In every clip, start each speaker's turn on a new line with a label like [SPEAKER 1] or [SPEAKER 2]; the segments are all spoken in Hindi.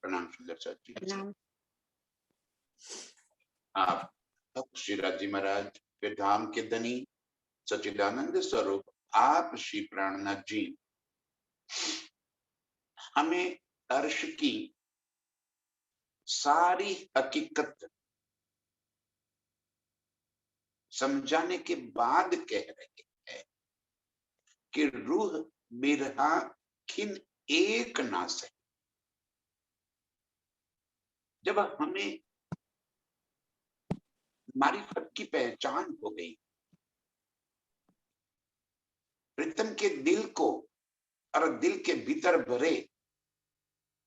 [SPEAKER 1] प्रणाम सुंदर जी।
[SPEAKER 2] प्रणाम।
[SPEAKER 1] आप श्री राजी महाराज के धाम के धनी सच्चिदानंद स्वरूप आप श्री प्राणनाथ जी हमें अर्श की सारी हकीकत समझाने के बाद कह रहे हैं कि रूह बिरहा खिन एक ना सही। जब हमें मारिफत की पहचान हो गई, प्रीतम के दिल को और दिल के भीतर भरे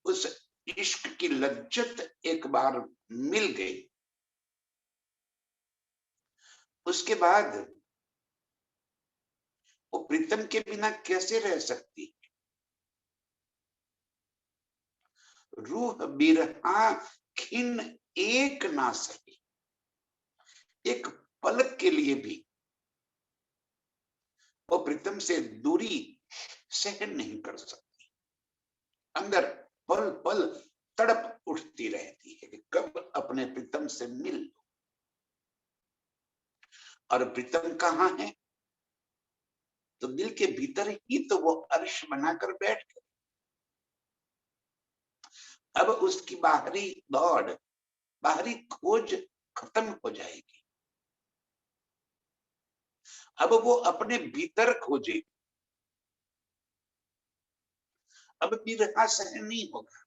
[SPEAKER 1] उस इश्क की लज्जत एक बार मिल गई, उसके बाद वो प्रीतम के बिना कैसे रह सकती। रूह बिरहा खिन एक ना सही, एक पलक के लिए भी वो प्रीतम से दूरी सहन नहीं कर सकती। अंदर पल पल तड़प उठती रहती है कि कब अपने प्रीतम से मिल लो। और प्रीतम कहाँ है? तो दिल के भीतर ही तो वो अर्श बनाकर बैठ गए। अब उसकी बाहरी दौड़, बाहरी खोज खत्म हो जाएगी। अब वो अपने भीतर खोजे। अब बिरहा सहन नहीं होगा।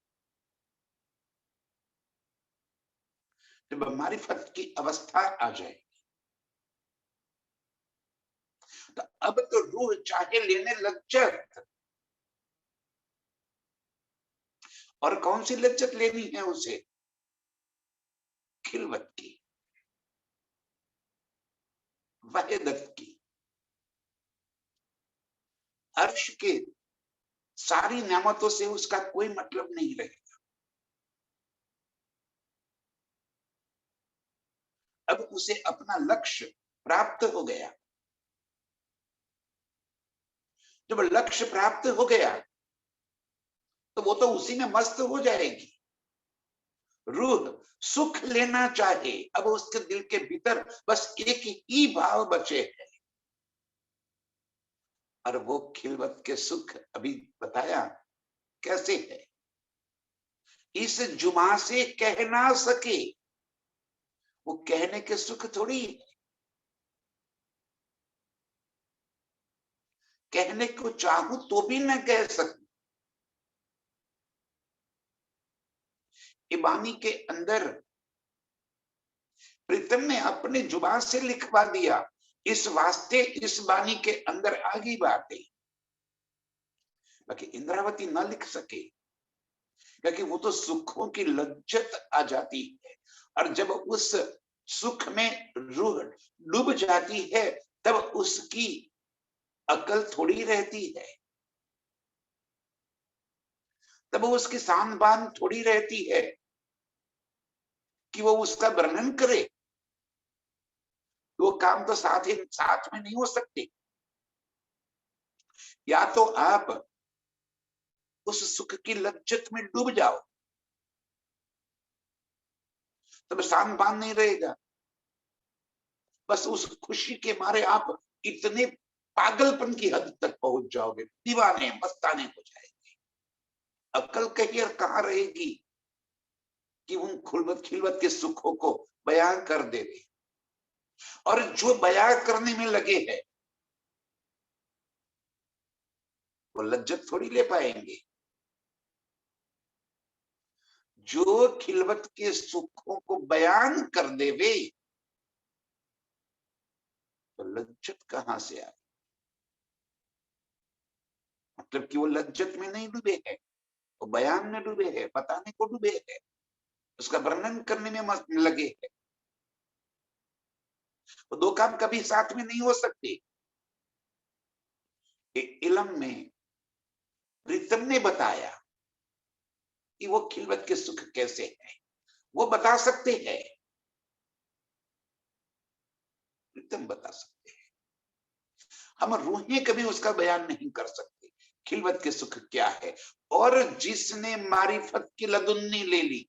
[SPEAKER 1] जब मारिफत की अवस्था आ जाएगी तो अब तो रूह चाहे लेने लज्जत। और कौन सी लज्जत लेनी है उसे? खिलवत की, वहदत की, अर्श के सारी नेमतों से उसका कोई मतलब नहीं रहेगा। अब उसे अपना लक्ष्य प्राप्त हो गया। जब लक्ष्य प्राप्त हो गया तो वो तो उसी में मस्त हो जाएगी। रूह सुख लेना चाहे, अब उसके दिल के भीतर बस एक ही भाव बचे है, और वो खिलवत के सुख अभी बताया कैसे है। इस जुमा से कह ना सके, वो कहने के सुख थोड़ी है। कहने को चाहूं तो भी न कह सकूं। वाणी के अंदर प्रीतम ने अपने जुबान से लिखवा दिया, इस वास्ते इस वाणी के अंदर आ गई बातें, बाकी इंद्रावती न लिख सके, क्योंकि वो तो सुखों की लज्जत आ जाती है। और जब उस सुख में रूह डूब जाती है तब उसकी अकल थोड़ी रहती है, तब उसकी शान बान थोड़ी रहती है कि वो उसका वर्णन करे। वो काम तो साथ में नहीं हो सकते। या तो आप उस सुख की लज्जत में डूब जाओ, तब शान बान नहीं रहेगा। बस उस खुशी के मारे आप इतने पागलपन की हद तक पहुंच जाओगे, दीवाने मस्ताने हो जाएंगे। अक्ल कहीं और कहाँ रहेगी कि उन खुलवत खिलवत के सुखों को बयान कर देवे। और जो बयान करने में लगे हैं वो लज्जत थोड़ी ले पाएंगे। जो खिलवत के सुखों को बयान कर देवे तो लज्जत कहां से आए? मतलब कि वो लज्जत में नहीं डूबे हैं, वो बयान में डूबे हैं, बताने को डूबे हैं, उसका वर्णन करने में लगे हैं। वो दो काम कभी साथ में नहीं हो सकते। इल्म में प्रीतम ने बताया कि वो खिलवत के सुख कैसे है, वो बता सकते हैं, प्रीतम बता सकते हैं। हम रूहें कभी उसका बयान नहीं कर सकते, खिलवत के सुख क्या है। और जिसने मारिफत की लदुन्नी ले ली,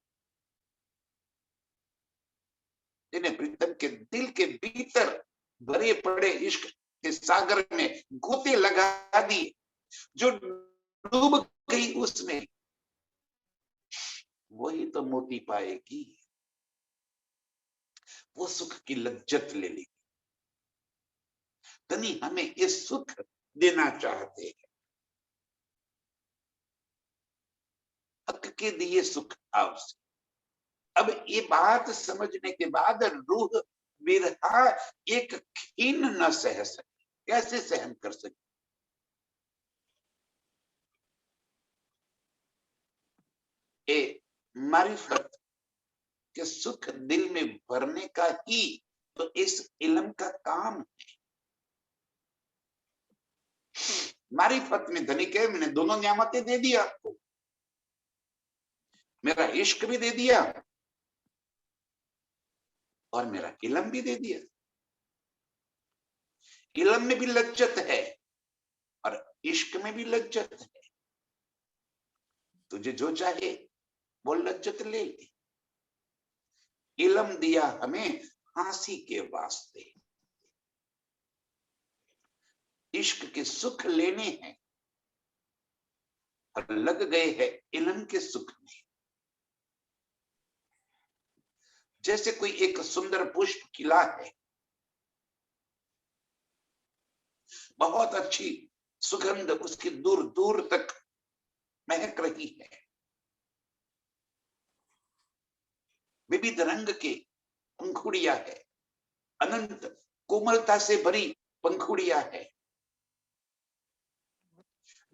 [SPEAKER 1] जिन्हें प्रीतम के दिल के भीतर भरे पड़े इश्क के सागर में गोते लगा दिए, जो डूब गई उसमें, वही तो मोती पाएगी, वो सुख की लज्जत ले ली। धनी हमें ये सुख देना चाहते हैं, हक के दिए सुख आपसे। अब ये बात समझने के बाद रूह विरहा एक खीन न सह सके, कैसे सहन कर सके। ए मारिफत के सुख दिल में भरने का ही तो इस इल्म का काम है। मारिफत में धनिक है, मैंने दोनों नियामतें दे दी आपको, मेरा इश्क भी दे दिया और मेरा इल्म भी दे दिया। इल्म में भी लज्जत है और इश्क में भी लज्जत है। तुझे जो चाहे वो लज्जत ले ले। इल्म दिया हमें फांसी के वास्ते, इश्क के सुख लेने हैं और लग गए हैं इल्म के सुख में। जैसे कोई एक सुंदर पुष्प खिला है, बहुत अच्छी सुगंध उसकी दूर दूर तक महक रही है, विविध रंग के पंखुड़िया है, अनंत कोमलता से भरी पंखुड़िया है,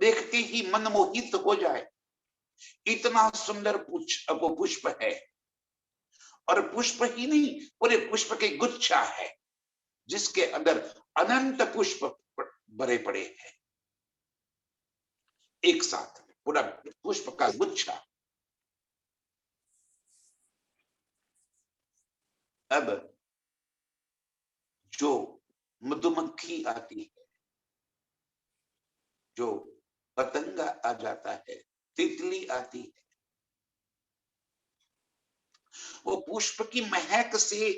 [SPEAKER 1] देखते ही मन मोहित हो जाए, इतना सुंदर वो पुष्प है। और पुष्प ही नहीं, पूरे पुष्प के गुच्छा है, जिसके अंदर अनंत पुष्प भरे पड़े हैं, एक साथ पूरा पुष्प का गुच्छा। अब जो मधुमक्खी आती है, जो पतंगा आ जाता है, तितली आती है, वो पुष्प की महक से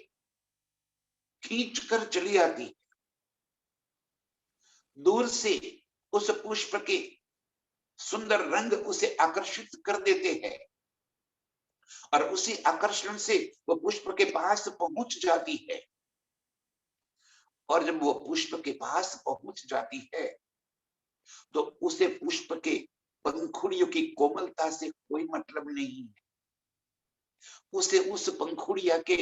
[SPEAKER 1] खींच कर चली आती है, दूर से उस पुष्प के सुंदर रंग उसे आकर्षित कर देते हैं और उसी आकर्षण से वो पुष्प के पास पहुंच जाती है। और जब वो पुष्प के पास पहुंच जाती है तो उसे पुष्प के पंखुड़ियों की कोमलता से कोई मतलब नहीं है, उसे उस पंखुड़िया के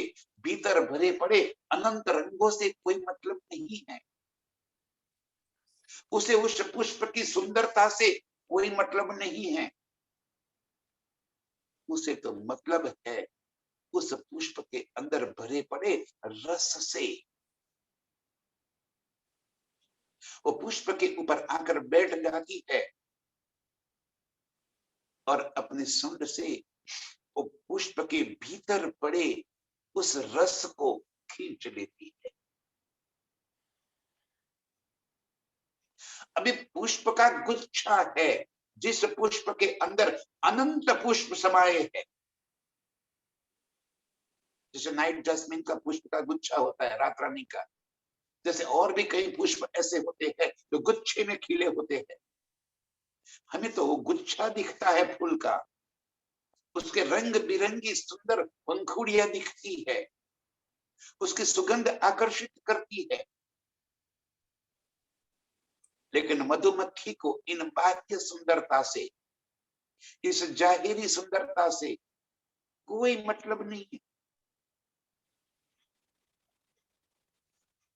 [SPEAKER 1] भीतर भरे पड़े अनंत रंगों से कोई मतलब नहीं है, उसे उस पुष्प की सुंदरता से कोई मतलब नहीं है, उसे तो मतलब है उस पुष्प के अंदर भरे पड़े रस से। वो पुष्प के ऊपर आकर बैठ जाती है और अपने सुंड से वो पुष्प के भीतर पड़े उस रस को खींच लेती है। अभी पुष्प का गुच्छा है, जिस पुष्प के अंदर अनंत पुष्प समाये हैं, जैसे नाइट जैस्मिन का पुष्प का गुच्छा होता है, रात रानी का, जैसे और भी कई पुष्प ऐसे होते हैं जो गुच्छे में खिले होते हैं। हमें तो वो गुच्छा दिखता है फूल का, उसके रंग बिरंगी सुंदर पंखुड़ियां दिखती है, उसकी सुगंध आकर्षित करती है, लेकिन मधुमक्खी को इन बाह्य सुंदरता से, इस जाहिरी सुंदरता से कोई मतलब नहीं है।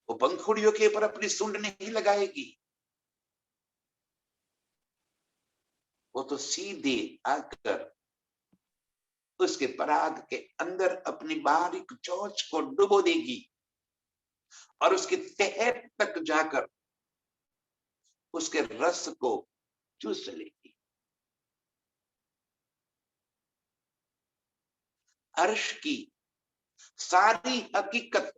[SPEAKER 1] वो पंखुड़ियों के ऊपर अपनी सूंड नहीं लगाएगी, वो तो सीधे आकर उसके पराग के अंदर अपनी बारीक चोंच को डुबो देगी और उसकी तह तक जाकर उसके रस को चूस लेगी। अर्श की सारी हकीकत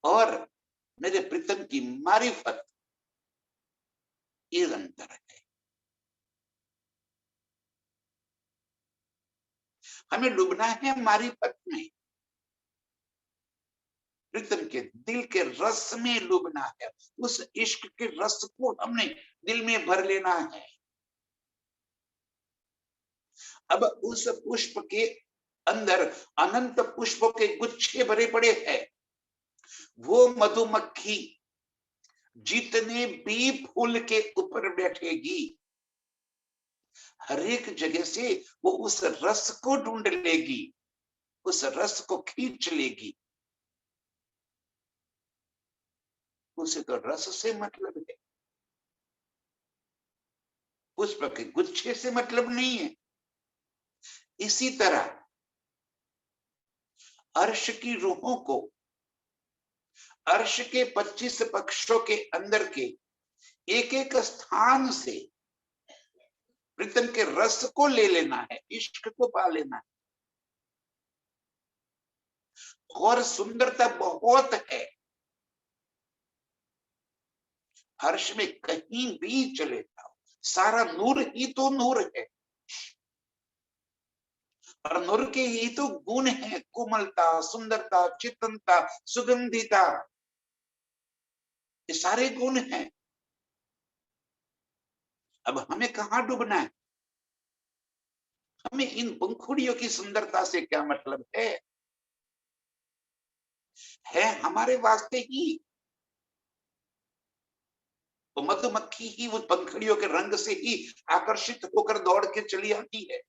[SPEAKER 1] और मेरे प्रीतम की मारिफत ये अंतर है। हमें डूबना है मारिफत में, प्रीतम के दिल के रस में डूबना है। उस इश्क के रस को हमने दिल में भर लेना है। अब उस पुष्प के अंदर अनंत पुष्पों के गुच्छे भरे पड़े हैं। वो मधुमक्खी जितने भी फूल के ऊपर बैठेगी, हर एक जगह से वो उस रस को ढूंढ लेगी, उस रस को खींच लेगी। उसे तो रस से मतलब है, पुष्प के गुच्छे से मतलब नहीं है। इसी तरह अर्श की रूहों को अर्श के 25 पक्षों के अंदर के एक एक स्थान से प्रीतम के रस को ले लेना है, इश्क को पा लेना है। और सुंदरता बहुत है, अर्श में कहीं भी चले जाओ, सारा नूर ही तो नूर है, और नूर के ही तो गुण है, कोमलता, सुंदरता, चेतनता, सुगंधिता, ये सारे गुण हैं। अब हमें कहाँ डूबना है? हमें इन पंखुड़ियों की सुंदरता से क्या मतलब है हमारे वास्ते ही। तो मधुमक्खी ही उस पंखुड़ियों के रंग से ही आकर्षित होकर दौड़ के चली आती है,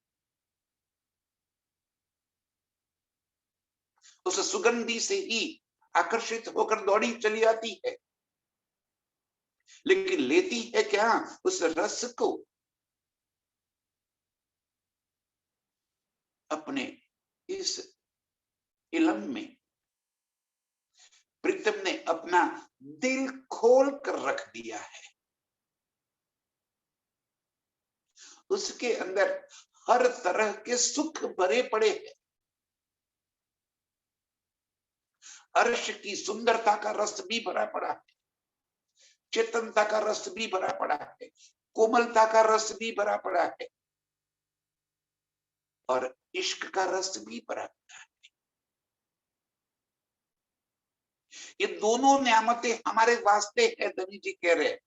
[SPEAKER 1] उस सुगंधी से ही आकर्षित होकर दौड़ी चली आती है। लेकिन लेती है क्या? उस रस को अपने इस इलम में प्रीतम ने अपना दिल खोल कर रख दिया है। उसके अंदर हर तरह के सुख भरे पड़े हैं। अर्श की सुंदरता का रस भी भरा पड़ा है, चेतनता का रस भी भरा पड़ा है, कोमलता का रस भी भरा पड़ा है, और इश्क का रस भी भरा पड़ा है। ये दोनों नियामतें हमारे वास्ते है, धनी जी कह रहे हैं।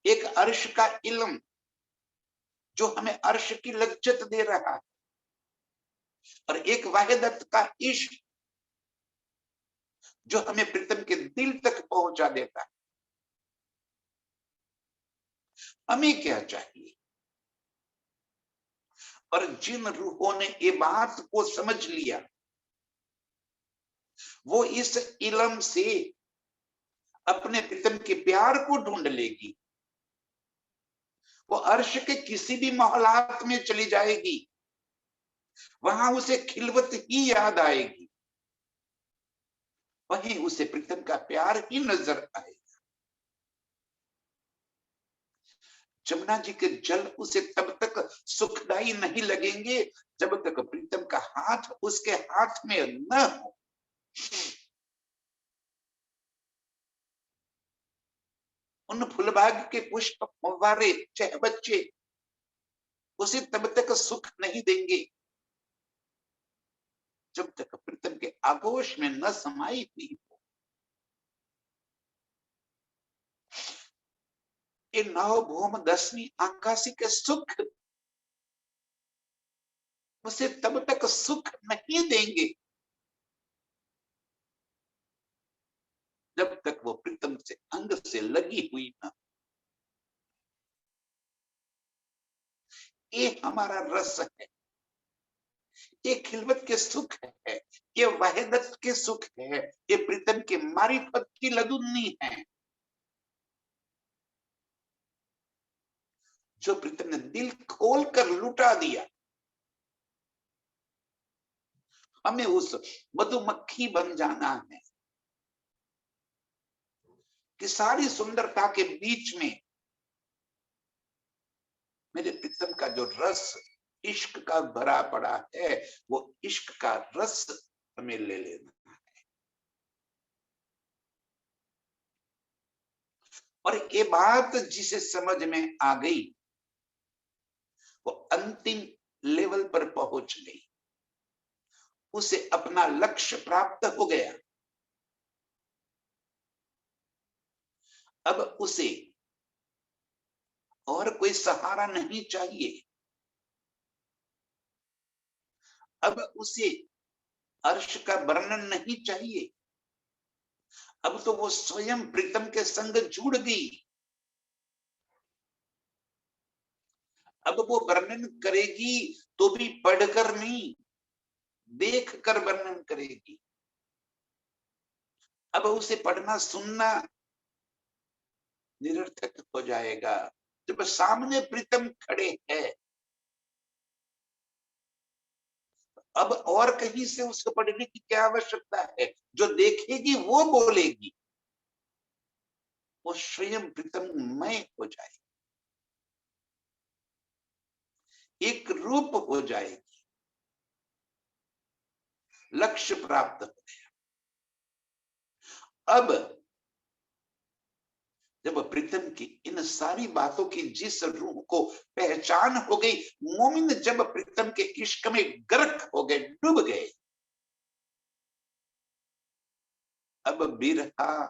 [SPEAKER 1] एक अर्श का इल्म जो हमें अर्श की लज्जत दे रहा है, और एक वाहिदत का इश्क जो हमें प्रीतम के दिल तक पहुंचा देता है। हमें क्या चाहिए? और जिन रूहों ने ये बात को समझ लिया, वो इस इलम से अपने प्रीतम के प्यार को ढूंढ लेगी। वो अर्श के किसी भी मोहल्लात में चली जाएगी, वहां उसे खिलवत ही याद आएगी, वहीं उसे प्रीतम का प्यार ही नजर आएगा। जमुना जी के जल उसे तब तक सुखदाई नहीं लगेंगे जब तक प्रीतम का हाथ उसके हाथ में न हो। उन फुलबाग के पुष्प फव्वारे चाहे बच्चे उसे तब तक सुख नहीं देंगे जब तक प्रीतम के आगोश में न समाई हुई हो। ये नौ भूम 10वीं आकाशी के सुख उसे तब तक सुख नहीं देंगे जब तक वो प्रीतम से अंग से लगी हुई न। ये हमारा रस है, ये खिलवत के सुख है, ये वहदत के सुख है, ये प्रीतम के मारिफत की लदुन्नी है, जो प्रीतम ने दिल खोल कर लुटा दिया। हमें उस मधुमक्खी बन जाना है कि सारी सुंदरता के बीच में मेरे प्रीतम का जो रस इश्क का भरा पड़ा है, वो इश्क का रस हमें ले लेना है। और ये बात जिसे समझ में आ गई वो अंतिम लेवल पर पहुंच गई, उसे अपना लक्ष्य प्राप्त हो गया। अब उसे और कोई सहारा नहीं चाहिए। अब उसे अर्श का वर्णन नहीं चाहिए। अब तो वो स्वयं प्रीतम के संग जुड़ गई। अब वो वर्णन करेगी तो भी पढ़कर नहीं, देखकर वर्णन करेगी। अब उसे पढ़ना सुनना निरर्थक हो जाएगा। जब सामने प्रीतम खड़े हैं, अब और कहीं से उसको पढ़ने की क्या आवश्यकता है? जो देखेगी वो बोलेगी, वो स्वयं प्रीतममय हो जाएगी, एक रूप हो जाएगी। लक्ष्य प्राप्त हो गया। अब जब प्रीतम की इन सारी बातों की जिस रूह को पहचान हो गई, मोमिन जब प्रीतम के इश्क में गर्क हो गए, डूब गए, अब बिरहा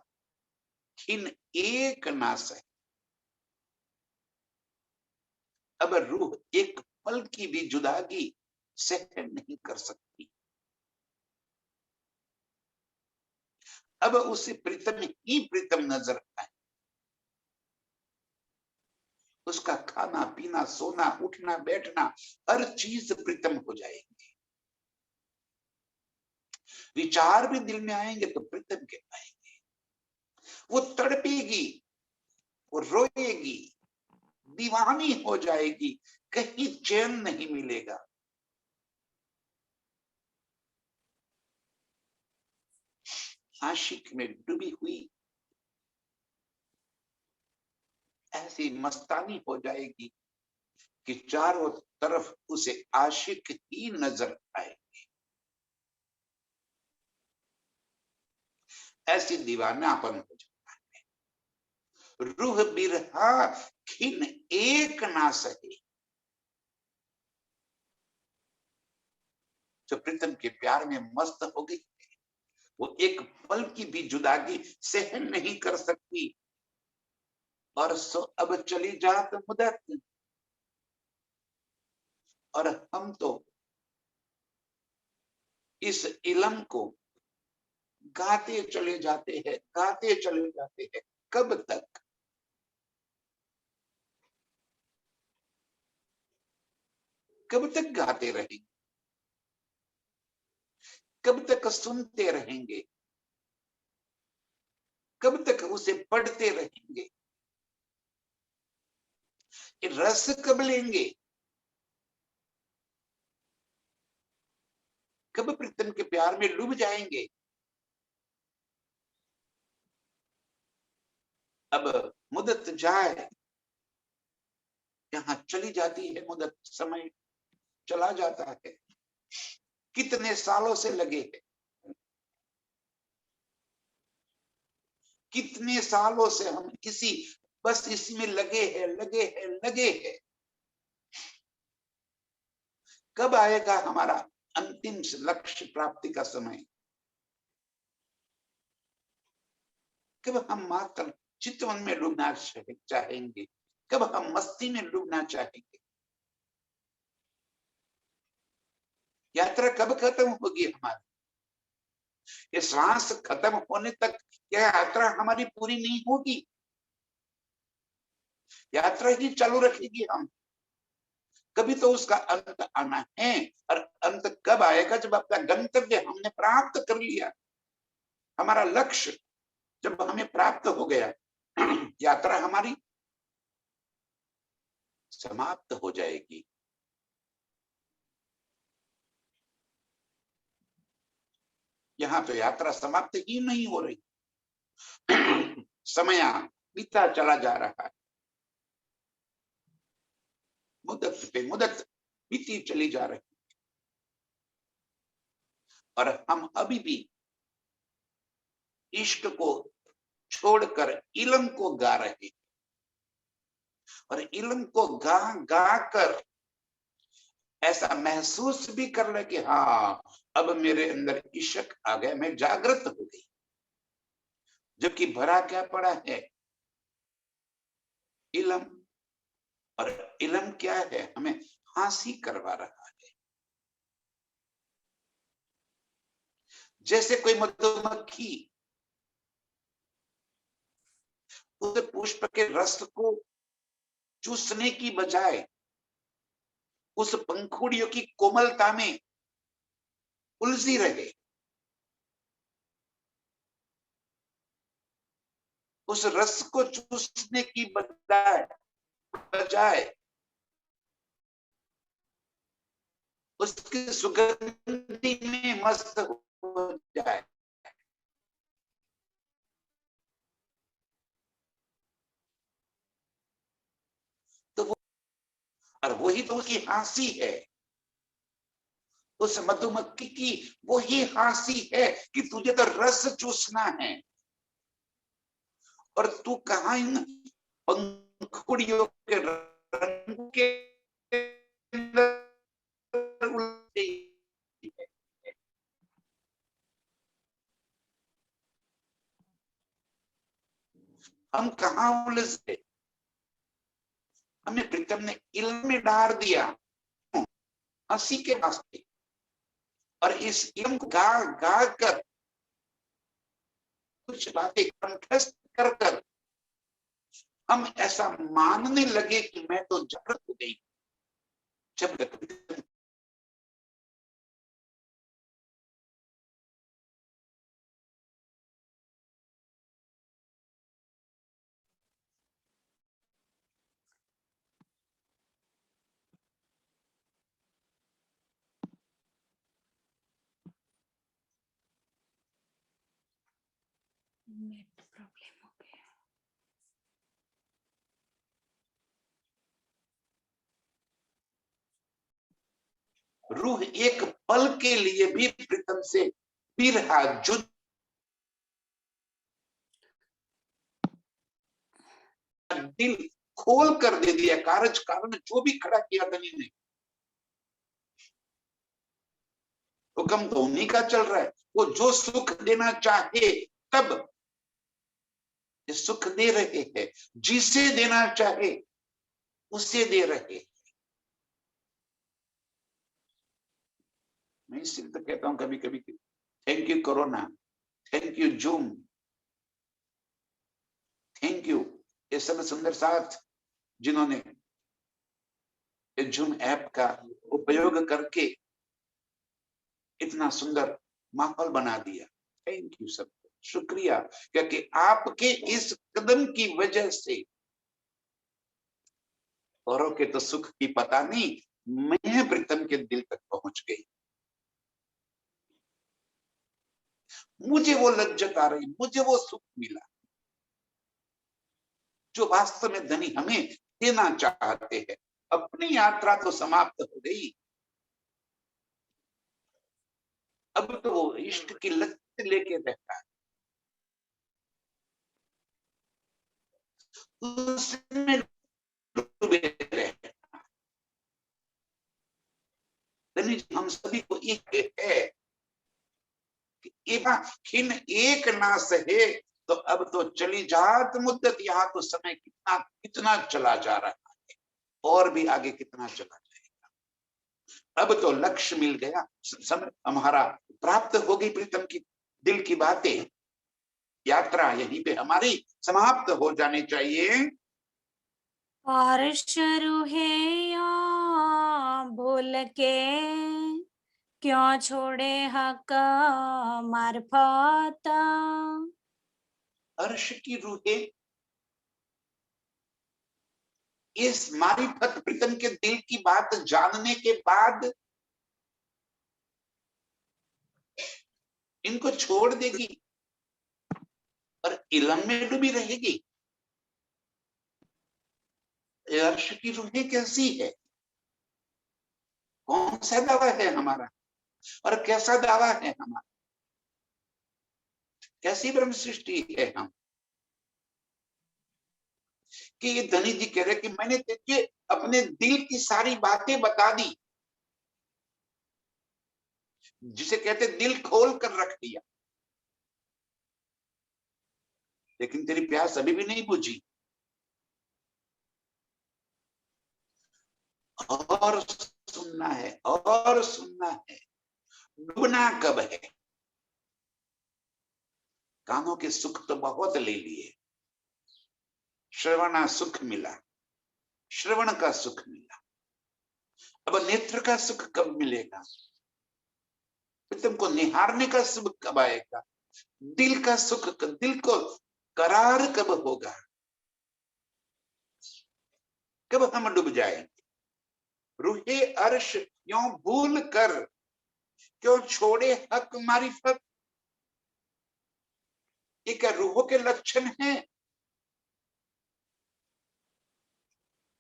[SPEAKER 1] खिन एक ना सहे। अब रूह एक पल की भी जुदागी सहन नहीं कर सकती। अब उसे प्रीतम ही प्रीतम नजर आए। उसका खाना पीना सोना उठना बैठना हर चीज प्रीतम हो जाएगी। विचार भी दिल में आएंगे तो प्रीतम के आएंगे। वो तड़पेगी, वो रोएगी, दीवानी हो जाएगी, कहीं चैन नहीं मिलेगा। आशिक में डूबी हुई ऐसी मस्तानी हो जाएगी कि चारों तरफ उसे आशिक ही नजर आए। ऐसी दीवानापन हो जाता है। रूह बिरहा खिन एक ना सके। जो प्रीतम के प्यार में मस्त हो गई, वो एक पल की भी जुदागी सहन नहीं कर सकती। और सो अब चली जात मुदत, और हम तो इस इलम को गाते चले जाते हैं, गाते चले जाते हैं। कब तक? कब तक गाते रहेंगे? कब तक सुनते रहेंगे? कब तक उसे पढ़ते रहेंगे? रस कब लेंगे? कब प्रीतम के प्यार में डूब जाएंगे? अब मुदत जाए, यहाँ चली जाती है मुदत, समय चला जाता है। कितने सालों से लगे हैं, कितने सालों से हम इसी बस इसी में लगे हैं, लगे हैं, लगे हैं। कब आएगा हमारा अंतिम लक्ष्य प्राप्ति का समय? कब हम मात्र चितवन में डूबना चाहेंगे? कब हम मस्ती में डूबना चाहेंगे? यात्रा कब खत्म होगी हमारी? ये सांस खत्म होने तक यह यात्रा हमारी पूरी नहीं होगी। यात्रा ही चालू रखेगी हम। कभी तो उसका अंत आना है। और अंत कब आएगा? जब अपना गंतव्य हमने प्राप्त कर लिया, हमारा लक्ष्य जब हमें प्राप्त हो गया, यात्रा हमारी समाप्त हो जाएगी। यहाँ तो यात्रा समाप्त ही नहीं हो रही। समय बीता चला जा रहा है, मुदत पे मुदत बीती चली जा रही, और हम अभी भी इश्क को छोड़कर इलम को गा रहे, और इलम को गा गा कर ऐसा महसूस भी कर ले कि हाँ अब मेरे अंदर इश्क आ गया, मैं जागृत हो गई। जबकि भरा क्या पड़ा है? इलम। और इलम क्या है? हमें फांसी करवा रहा है। जैसे कोई मधुमक्खी उस पुष्प के रस को चूसने की बजाय उस पंखुड़ियों की कोमलता में उलझी रहे, उस रस को चूसने की बजाय बजाय उसकी सुगंधी में मस्त हो जाए। तो वो, और वही तो उसकी हंसी है, उस मधुमक्खी की वही हंसी है कि तुझे तो रस चूसना है, और तू कहां इन पंखुड़ियों के रंग के हम कहां उलझे? हमें प्रीतम ने इल्म में डाल दिया हंसी के वास्ते, और इस इल्म को गा गा कर कुछ बातें कंठस्थ कर कर हम ऐसा मानने लगे कि मैं तो जागृत हो गई। जब
[SPEAKER 2] नेट प्रॉब्लम हो गया।
[SPEAKER 1] रूह एक पल के लिए भी प्रीतम से बिरहा जुद दिल खोल कर दे दिया। कारज कारण जो भी खड़ा किया धनी ने, हुक्म तो उन्हीं का चल रहा है। वो जो सुख देना चाहे तब सुख दे रहे हैं, जिसे देना चाहे उसे दे रहे। मैं इसलिए तो कहता हूं कभी कभी thank you corona, thank you zoom, thank you ये सब सुंदर साथ जिन्होंने जूम ऐप का उपयोग करके इतना सुंदर माहौल बना दिया। थैंक यू सबको, शुक्रिया, क्योंकि आपके इस कदम की वजह से औरों के तो सुख की पता नहीं, मैं प्रीतम के दिल तक पहुंच गई। मुझे वो लज्जत आ रही, मुझे वो सुख मिला जो वास्तव में धनी हमें देना चाहते हैं। अपनी यात्रा तो समाप्त हो गई, अब तो वो इष्ट की लज्जत लेके रहता है, उसमें डूबे रहे। धनी हम सभी को एक है कि खिन एक ना सहे, तो अब तो चली जात मुद्दत, यहाँ तो समय कितना कितना चला जा रहा है, और भी आगे कितना चला जाएगा। अब तो लक्ष्य मिल गया, समय हमारा प्राप्त हो गई प्रीतम की दिल की बातें। यात्रा यहीं पे हमारी समाप्त हो जानी चाहिए।
[SPEAKER 2] और शुरू है या भूल के क्यों छोड़े हक मार्फत।
[SPEAKER 1] अर्श की रूहें इस मारिफत प्रीतम के दिल की बात जानने के बाद इनको छोड़ देगी और इलम में डूबी रहेगी। अर्श की रूहें कैसी है? कौन सा दावा है हमारा, और कैसा दावा है हमारा? कैसी ब्रह्म सृष्टि है हम? कि ये धनी जी कह रहे कि मैंने तुझे अपने दिल की सारी बातें बता दी, जिसे कहते दिल खोल कर रख दिया, लेकिन तेरी प्यास अभी भी नहीं बुझी। और सुनना है, और सुनना है। डूबना कब है? कानों के सुख तो बहुत ले लिए, श्रवणा सुख मिला, श्रवण का सुख मिला, अब नेत्र का सुख कब मिलेगा? तुमको निहारने का सुख कब आएगा? दिल का सुख, दिल को करार कब होगा? कब हम डूब जाएंगे? रूहे अर्श क्यों भूल कर, क्यों छोड़े हक मारिफत? ये क्या रूहों के लक्षण है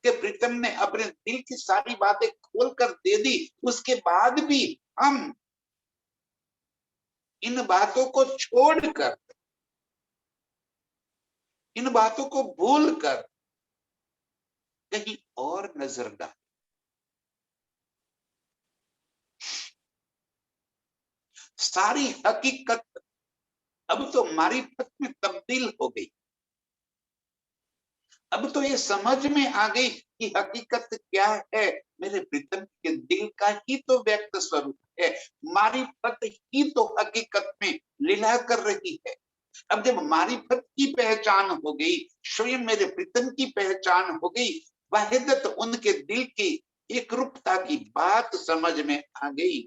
[SPEAKER 1] कि प्रीतम ने अपने दिल की सारी बातें खोल कर दे दी, उसके बाद भी हम इन बातों को छोड़कर, इन बातों को भूलकर कहीं और नजर डाल? सारी हकीकत अब तो मारिफत में तब्दील हो गई। अब तो ये समझ में आ गई कि हकीकत क्या है। मेरे प्रीतम के दिल का ही तो व्यक्त स्वरूप है, मारिफत ही तो हकीकत में लीला कर रही है। अब जब मारिफत की पहचान हो गई, स्वयं मेरे प्रीतम की पहचान हो गई, वाहिदत उनके दिल की एक रूपता की बात समझ में आ गई,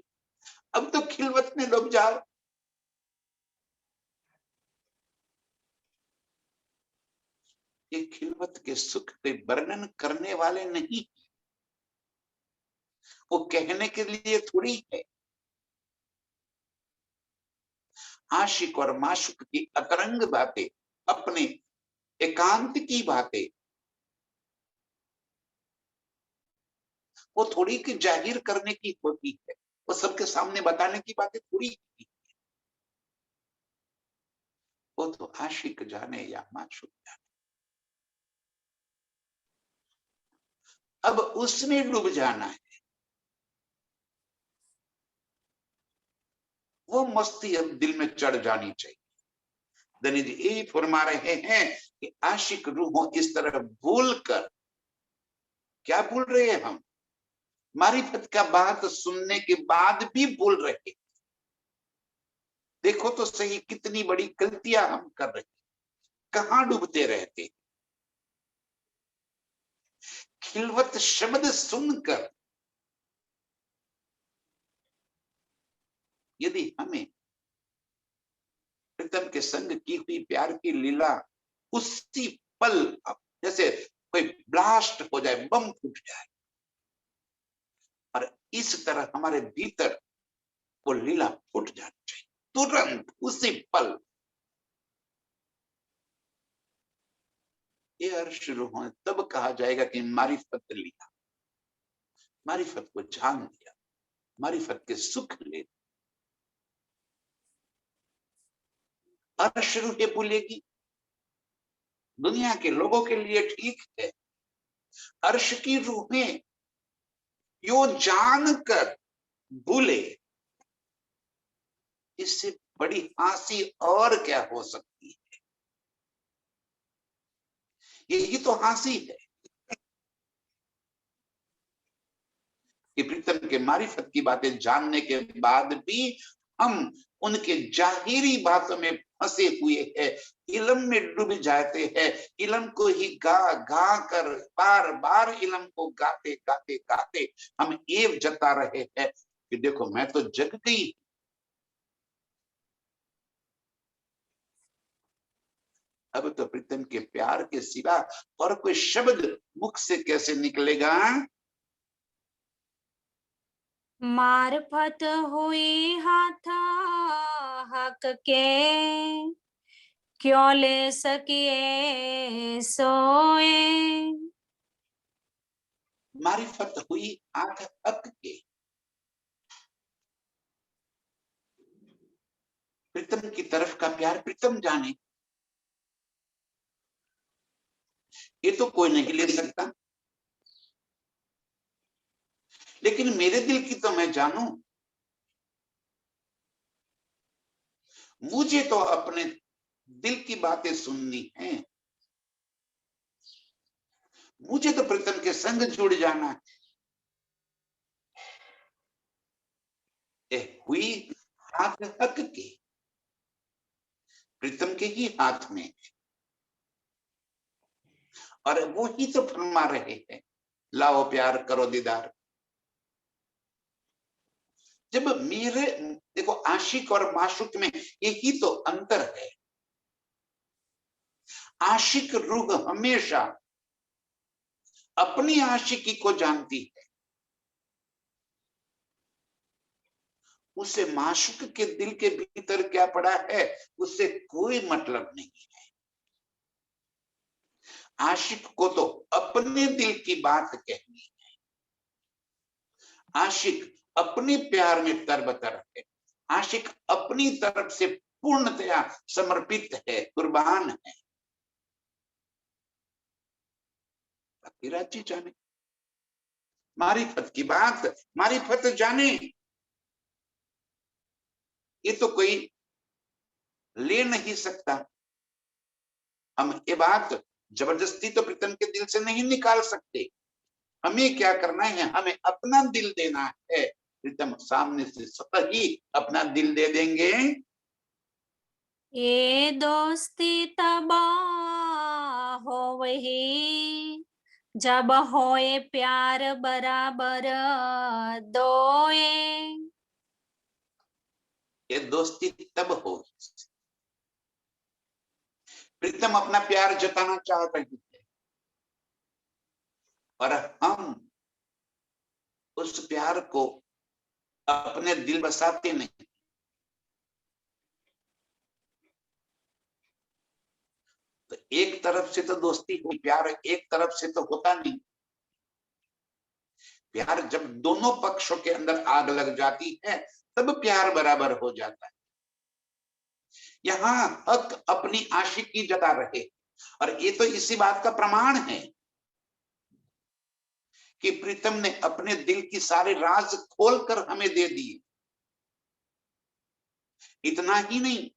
[SPEAKER 1] अब तो खिलवत में डूब जाओ। ये खिलवत के सुख के वर्णन करने वाले नहीं, वो कहने के लिए थोड़ी है। आशिक और माशुक की अतरंग बातें, अपने एकांत की बातें, वो थोड़ी की जाहिर करने की होती है, वो सबके सामने बताने की बातें थोड़ी है। वो तो आशिक जाने या माशुक जाने। अब उसमें डूब जाना है, वो मस्ती अब दिल में चढ़ जानी चाहिए। दनी जी यही फरमा रहे हैं कि आशिक रूहों इस तरह भूल कर, क्या भूल रहे हैं हम? मारिफत का बात सुनने के बाद भी भूल रहे। देखो तो सही कितनी बड़ी गलतियां हम कर रहे, कहां डूबते रहते। खिलवत शब्द सुनकर यदि हमें प्रीतम के संग की हुई प्यार की लीला उसी पल, जैसे कोई ब्लास्ट हो जाए, बम फूट जाए, और इस तरह हमारे भीतर वो लीला फूट जानी चाहिए तुरंत उसी पल। ये अर्श रूह तब कहा जाएगा कि मारिफत लिया, मारिफत को जान लिया, मारिफत के सुख ले। अर्श रूह बोलेगी, दुनिया के लोगों के लिए ठीक है। अर्श की रूहें यो जानकर भूले, इससे बड़ी हंसी और क्या हो सकती है? यही तो हंसी है कि प्रीतम के मारिफत की बातें जानने के बाद भी हम उनके जाहिरी बातों में फंसे हुए हैं, इल्म में डूब जाते हैं, इल्म को ही गा गा कर बार बार इल्म को गाते गाते गाते हम एव जता रहे हैं कि देखो मैं तो जग गई। अब तो प्रीतम के प्यार के सिवा और कोई शब्द मुख से कैसे निकलेगा?
[SPEAKER 2] मार्फत हुई हाथा हक के, क्यों ले सकिए सोए।
[SPEAKER 1] मारिफत हुई आंख हक के, प्रीतम की तरफ का प्यार प्रीतम जाने, ये तो कोई नहीं ले सकता, लेकिन मेरे दिल की तो मैं जानूं। मुझे तो अपने दिल की बातें सुननी है, मुझे तो प्रीतम के संग जुड़ जाना है। हुई हाथ हक की, प्रीतम के ही हाथ में, और वो ही तो फरमा रहे हैं, लाओ प्यार करो दीदार। जब मेरे, देखो आशिक और माशूक में यही तो अंतर है। आशिक रूह हमेशा अपनी आशिकी को जानती है, उसे माशूक के दिल के भीतर क्या पड़ा है उससे कोई मतलब नहीं है। आशिक को तो अपने दिल की बात कहनी है, आशिक अपने प्यार में तरबतर है, आशिक अपनी तरफ से पूर्णतया समर्पित है, कुर्बान है। जी जाने मारिफत की बात, मारिफत जाने, ये तो कोई ले नहीं सकता। हम ये बात जबरदस्ती तो प्रीतम के दिल से नहीं निकाल सकते। हमें क्या करना है, हमें अपना दिल देना है, प्रीतम सामने से स्वतः ही अपना दिल दे देंगे।
[SPEAKER 2] ये दोस्ती तबा हो वही, जब होए प्यार बराबर दोए।
[SPEAKER 1] ये दोस्ती तब होगी, प्रीतम अपना प्यार जताना चाह रही है और हम उस प्यार को अपने दिल बसाते नहीं। तो एक तरफ से तो दोस्ती हुई, प्यार एक तरफ से तो होता नहीं। प्यार जब दोनों पक्षों के अंदर आग लग जाती है तब प्यार बराबर हो जाता है। यहाँ हक अपनी आशिकी जता रहे, और ये तो इसी बात का प्रमाण है कि प्रीतम ने अपने दिल की सारे राज खोलकर हमें दे दिए। इतना ही नहीं,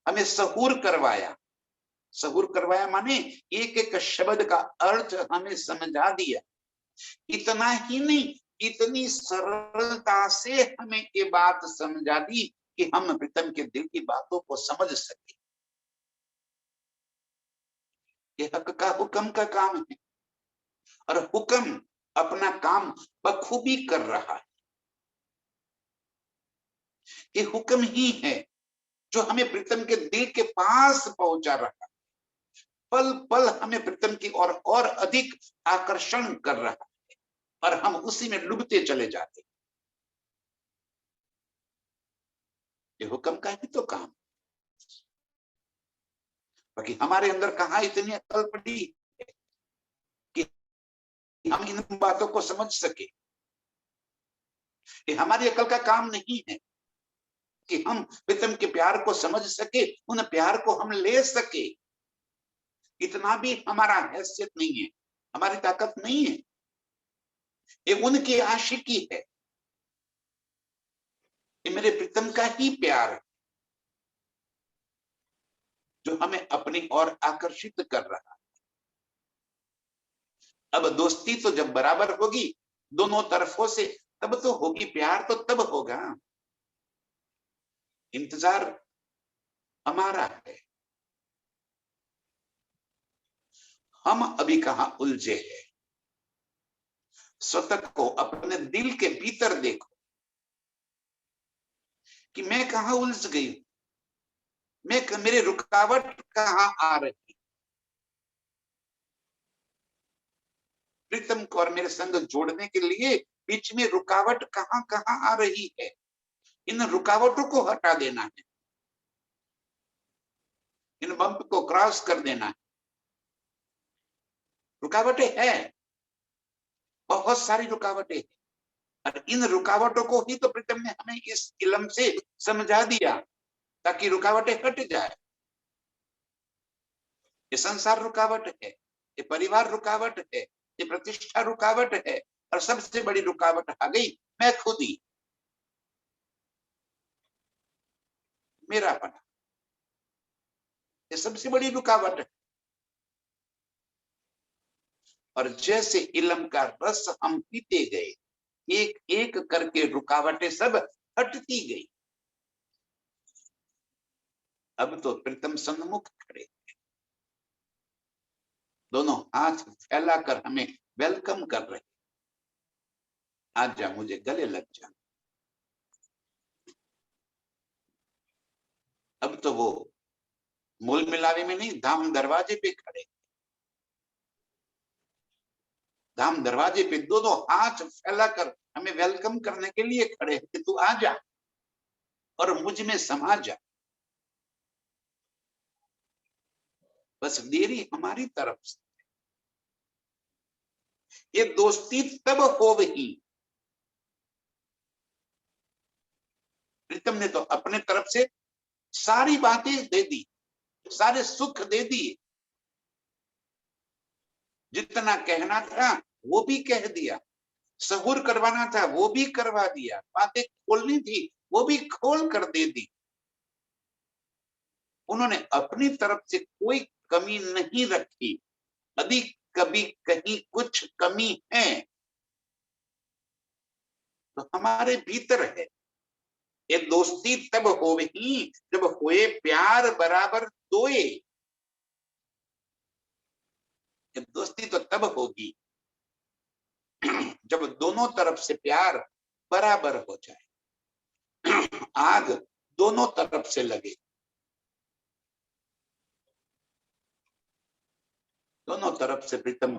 [SPEAKER 1] हमें सहूर करवाया। सहूर करवाया माने एक एक शब्द का अर्थ हमें समझा दिया। इतना ही नहीं, इतनी सरलता से हमें ये बात समझा दी कि हम प्रीतम के दिल की बातों को समझ सके। ये हक का हुक्म का काम है, और हुक्म अपना काम बखूबी कर रहा है। ये हुक्म ही है जो हमें प्रीतम के दिल के पास पहुंचा रहा है, पल पल हमें प्रीतम की और अधिक आकर्षण कर रहा है, और हम उसी में डूबते चले जाते। ये हुक्म का ही तो काम। बाकी हमारे अंदर कहाँ इतनी अकल पड़ी है कि हम इन बातों को समझ सके। ये हमारी अकल का काम नहीं है कि हम प्रीतम के प्यार को समझ सके, उन प्यार को हम ले सके। इतना भी हमारा हैसियत नहीं है, हमारी ताकत नहीं है। ये उनकी आशिकी है, ये मेरे प्रीतम का ही प्यार है जो हमें अपनी ओर आकर्षित कर रहा है। अब दोस्ती तो जब बराबर होगी दोनों तरफों से, तब तो होगी, प्यार तो तब होगा। इंतजार हमारा है। हम अभी कहां उलझे हैं, स्वतः को अपने दिल के भीतर देखो कि मैं कहां उलझ गई हूं, मेरे रुकावट कहां आ रही। प्रीतम को और मेरे संग जोड़ने के लिए बीच में रुकावट कहां कहां आ रही है, इन रुकावटों को हटा देना है, इन बम्प को क्रॉस कर देना है। रुकावटें है, बहुत सारी रुकावटें हैं, और इन रुकावटों को ही तो प्रीतम ने हमें इस इल्म से समझा दिया ताकि रुकावटें हट जाए। ये संसार रुकावट है, ये परिवार रुकावट है, ये प्रतिष्ठा रुकावट है, और सबसे बड़ी रुकावट आ गई मैं खुद ही, मेरापन, ये सबसे बड़ी रुकावट है। और जैसे इलम का रस हम पीते गए, एक एक करके रुकावटें सब हटती गई। अब तो प्रीतम सन्मुख खड़े, दोनों हाथ फैलाकर हमें वेलकम कर रहे, आज जा मुझे गले लग जा। अब तो वो मूल मिलावे में नहीं, धाम दरवाजे पे खड़े, धाम दरवाजे पे दोनों हाथ फैलाकर हमें वेलकम करने के लिए खड़े कि तू आ जा और मुझ में समा जा। बस देरी हमारी तरफ से, ये दोस्ती तब हो गई, प्रीतम ने तो अपने तरफ से सारी बातें दे दी, सारे सुख दे दिए, जितना कहना था वो भी कह दिया, सहूर करवाना था वो भी करवा दिया, बातें खोलनी थी वो भी खोल कर दे दी। उन्होंने अपनी तरफ से कोई कमी नहीं रखी। यदि कभी कहीं कुछ कमी है तो हमारे भीतर है। ये दोस्ती तब होगी जब होए प्यार बराबर दोए। ये दोस्ती तो तब होगी जब दोनों तरफ से प्यार बराबर हो जाए, आग दोनों तरफ से लगे, दोनों तरफ से प्रीतम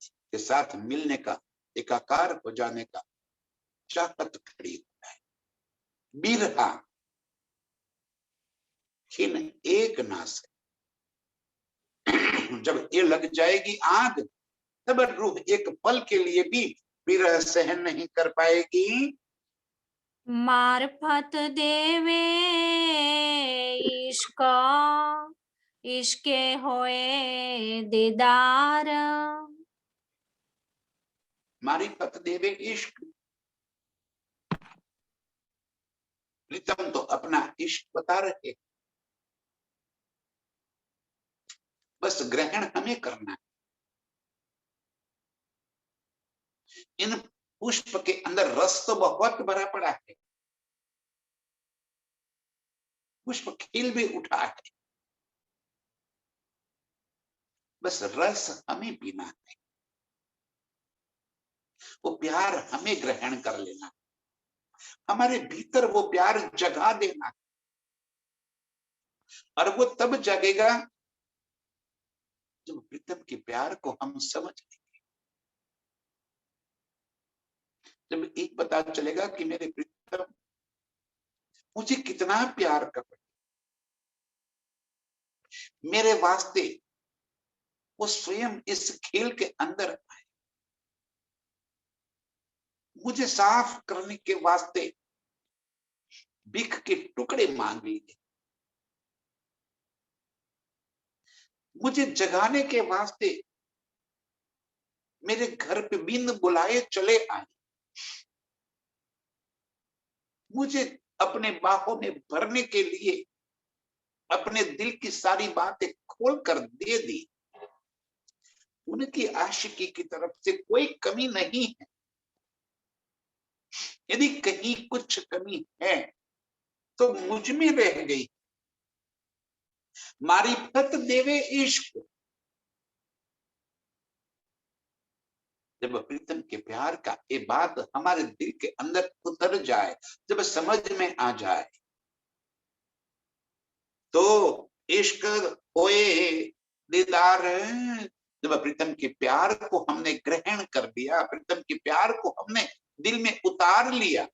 [SPEAKER 1] के साथ मिलने का, एकाकार हो जाने का चाहत खड़ी होता है। बिरहा खिन एक नास, जब ये लग जाएगी आग, तब रूह एक पल के लिए भी विरह सहन नहीं कर पाएगी।
[SPEAKER 2] मार्फत देवे इश्क, इश्के होए दीदार।
[SPEAKER 1] मारिफत देवे इश्क, प्रीतम तो अपना इश्क बता रहे, बस ग्रहण हमें करना है। इन पुष्प के अंदर रस तो बहुत भरा पड़ा है, पुष्प खिल भी उठा है, बस रस हमें पीना है, वो प्यार हमें ग्रहण कर लेना, हमारे भीतर वो प्यार जगा देना। और वो तब जगेगा जब प्रीतम के प्यार को हम समझ लेंगे, जब एक पता चलेगा कि मेरे प्रीतम मुझे कितना प्यार कर रहे, मेरे वास्ते वो स्वयं इस खेल के अंदर आए, मुझे साफ करने के वास्ते बिख के टुकड़े मांग लिए, मुझे जगाने के वास्ते मेरे घर पे बिन बुलाए चले आए, मुझे अपने बाहों में भरने के लिए अपने दिल की सारी बातें खोल कर दे दी। उनकी आशिकी की तरफ से कोई कमी नहीं है। यदि कहीं कुछ कमी है तो मुझ में रह गई। मारिफत देवे इश्क, जब प्रीतम के प्यार का ये बात हमारे दिल के अंदर उतर जाए, जब समझ में आ जाए, तो इश्क होए दीदार। जब प्रीतम के प्यार को हमने ग्रहण कर दिया, प्रीतम के प्यार को हमने दिल में उतार लिया,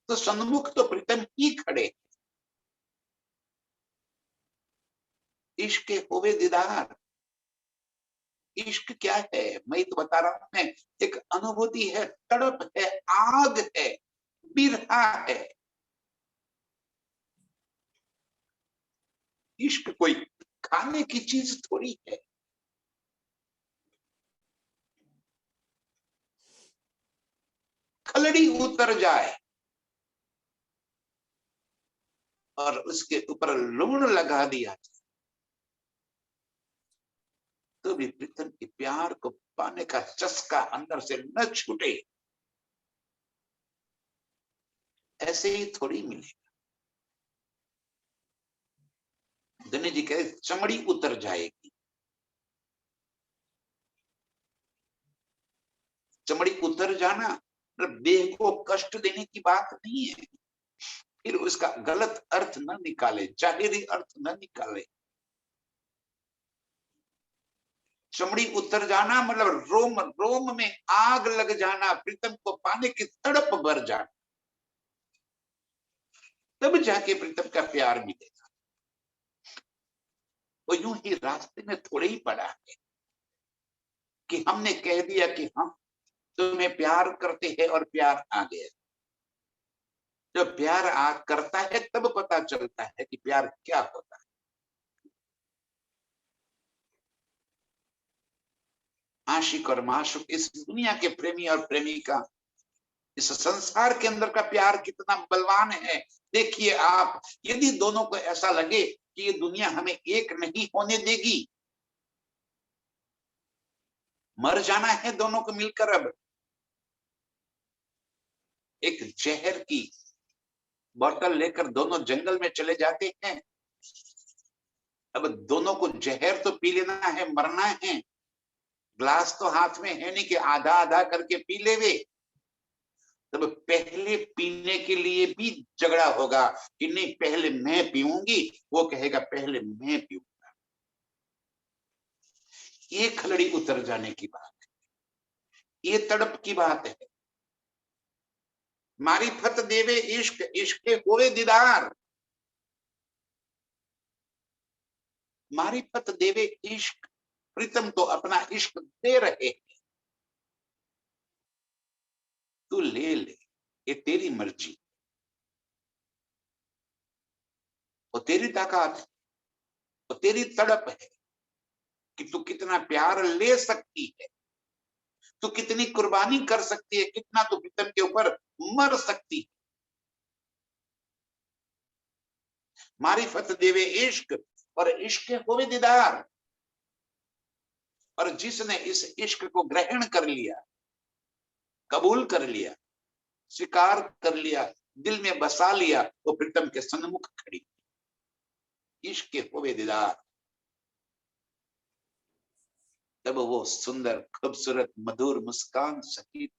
[SPEAKER 1] तो सन्मुख तो प्रीतम ही खड़े। इश्क होवे दीदार, इश्क क्या है मैं तो बता रहा हूं, मैं एक अनुभूति है, तड़प है, आग है, बिरहा है। इश्क कोई खाने की चीज थोड़ी है। खलड़ी उतर जाए और उसके ऊपर लूण लगा दिया तो भी प्रीतम के प्यार को पाने का चस्का अंदर से न छूटे, ऐसे ही थोड़ी मिलेगा। गणेश जी कहे चमड़ी उतर जाएगी। चमड़ी उतर जाना मतलब देह को कष्ट देने की बात नहीं है। फिर उसका गलत अर्थ न निकाले, जाहिरी अर्थ न निकाले। चमड़ी उतर जाना मतलब रोम रोम में आग लग जाना, प्रीतम को पाने की तड़प भर जाना, तब जाके प्रीतम का प्यार मिलेगा। वो यूं ही रास्ते में थोड़े ही पड़ा है कि हमने कह दिया कि हम तुम्हें प्यार करते हैं और प्यार आ गया। जब प्यार करता है तब पता चलता है कि प्यार क्या होता है। आशिक और माशूक, इस दुनिया के प्रेमी और प्रेमिका, इस संसार के अंदर का प्यार कितना बलवान है। देखिए आप, यदि दोनों को ऐसा लगे कि ये दुनिया हमें एक नहीं होने देगी, मर जाना है दोनों को मिलकर, अब एक जहर की बोतल लेकर दोनों जंगल में चले जाते हैं। अब दोनों को जहर तो पी लेना है, मरना है। ग्लास तो हाथ में है नहीं कि आधा आधा करके पी ले वे। तब पहले पीने के लिए भी झगड़ा होगा कि नहीं पहले मैं पीऊंगी, वो कहेगा पहले मैं पीऊंगा। ये खलड़ी उतर जाने की बात है, ये तड़प की बात है। मारिफत देवे इश्क, इश्क होवे दीदार। मारिफत देवे इश्क, प्रीतम तो अपना इश्क दे रहे, तू ले ले, ये तेरी मर्जी, वो तेरी ताकत है, वो तेरी तड़प है कि तू कितना प्यार ले सकती है, तू कितनी कुर्बानी कर सकती है, कितना तू प्रीतम के ऊपर मर सकती है। मारिफत देवे इश्क और इश्क होवे दीदार। और जिसने इस इश्क को ग्रहण कर लिया, कबूल कर लिया, स्वीकार कर लिया, दिल में बसा लिया, वो प्रीतम के सन्मुख खड़ी। इश्क होवे दीदार। तब वो सुंदर खूबसूरत मधुर मुस्कान सहित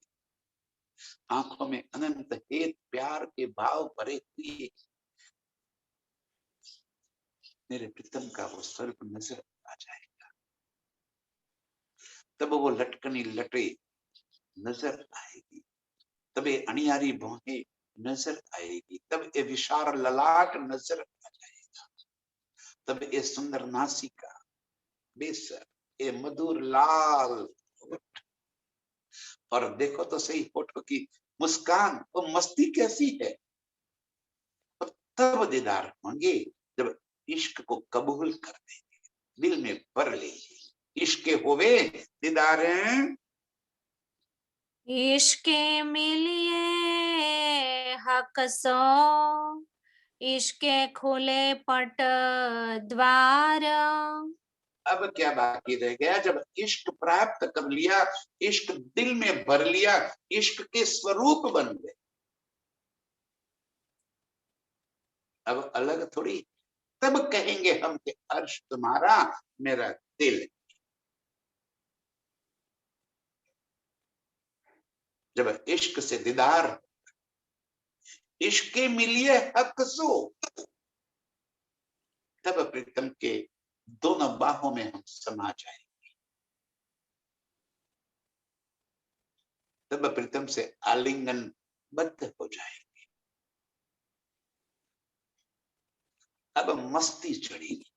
[SPEAKER 1] आंखों में अनंत हेत प्यार के भाव भरे हुए मेरे प्रीतम का वो स्वरूप नजर आ जाएगा। तब वो लटकनी लटे नजर आएगी, तब ये अनियारी भौहें नजर आएगी, तब ये विशाल ललाट नजर आ जाएगा, तब ये सुंदर नासिका, बेसर, ये मधुर लाल होठ, और देखो तो सही होठों की मुस्कान, वो मस्ती कैसी है। और तब दीदार होंगे जब इश्क को कबूल कर देंगे, दिल में भर लेंगे। इश्क होवे दीदार,
[SPEAKER 2] इश्के मिलिए हक सो, इश्के खुले पट द्वार।
[SPEAKER 1] अब क्या बाकी रह गया। जब इश्क प्राप्त कर लिया, इश्क दिल में भर लिया, इश्क के स्वरूप बन गए, अब अलग थोड़ी। तब कहेंगे हम कि अर्श तुम्हारा मेरा दिल। जब इश्क से दीदार, इश्क मिलिए हक सो, तब प्रीतम के दोनों बाहों में हम समा जाएंगे, तब प्रीतम से आलिंगन बद्ध हो जाएंगे। अब मस्ती चढ़ेगी,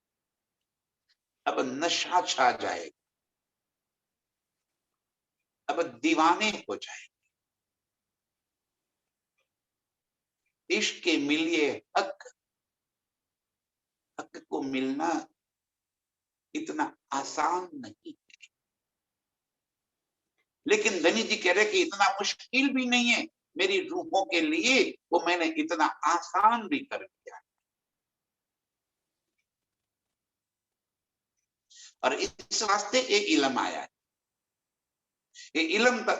[SPEAKER 1] अब नशा छा जाएगा, अब दीवाने हो जाएंगे। इश्क के मिलिए हक, हक को मिलना इतना आसान नहीं। लेकिन धनी जी कह रहे कि इतना मुश्किल भी नहीं है मेरी रूहों के लिए, वो मैंने इतना आसान भी कर दिया। और इस वास्ते एक इलम आया है। ये